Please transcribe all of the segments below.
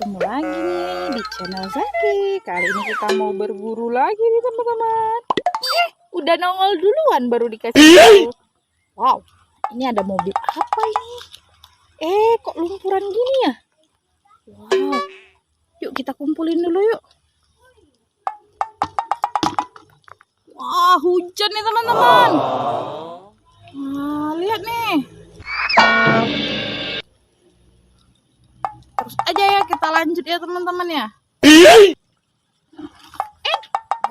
Ketemu lagi nih di channel Zaki. Kali ini kita mau berburu lagi nih teman-teman. Udah nongol duluan baru dikasih tahu. Wow, ini ada mobil apa ini? Kok lumpuran gini ya? Wow, yuk kita kumpulin dulu yuk. Wah, hujan nih teman-teman. Nah, lihat nih. Terus aja ya, kita lanjut ya teman-teman ya.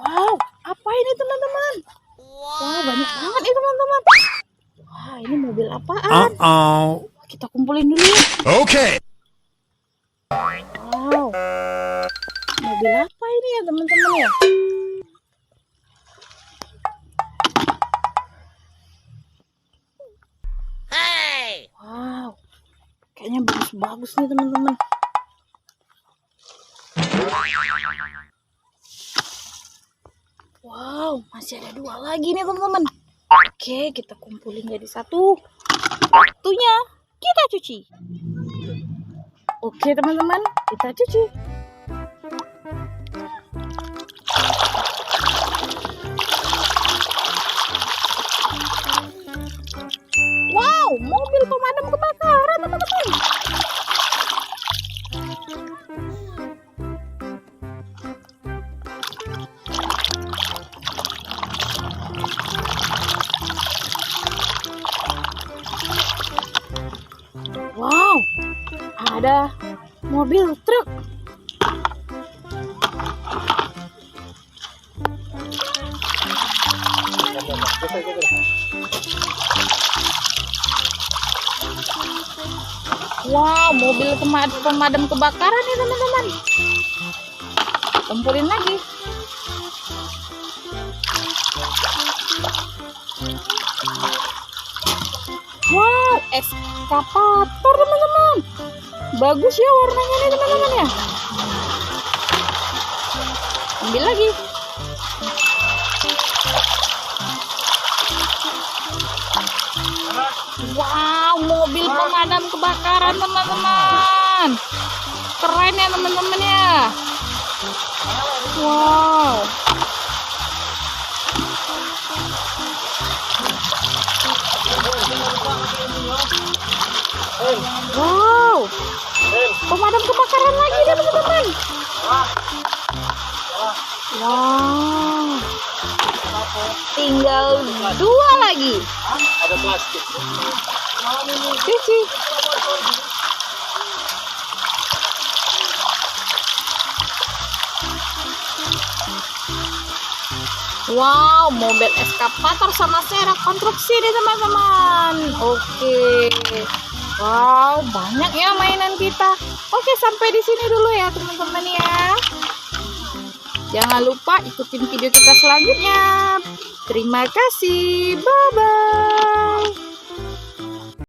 Wow, apa ini teman-teman? Wah, banyak banget nih teman-teman. Wah, ini mobil apaan? Kita kumpulin dulu ya. Okay. Wow, mobil apa ini ya teman-teman ya? Wow, kayaknya bagus-bagus nih teman-teman. Wow, masih ada dua lagi nih teman-teman. Oke, kita kumpulin jadi satu. Waktunya kita cuci. Oke teman-teman, kita cuci. Wow, mobil pemadam kebakaran teman-teman. Wow, ada mobil truk. Wow, mobil pemadam kebakaran nih teman-teman. Kumpulin lagi. Wow, eskavator teman-teman. Bagus ya warnanya nih teman-teman ya. Ambil lagi. Wow, mobil pemadam kebakaran teman-teman. Keren ya teman-teman ya. Wow. Wow, pemadam kebakaran lagi deh teman-teman. Wow, tinggal dua lagi. Ada plastik. Cuci. Wow, mobil eskavator sama serak konstruksi nih teman-teman. Oke. Wow, banyak ya mainan kita. Oke, sampai di sini dulu ya teman-teman ya. Jangan lupa ikutin video kita selanjutnya. Terima kasih. Bye-bye.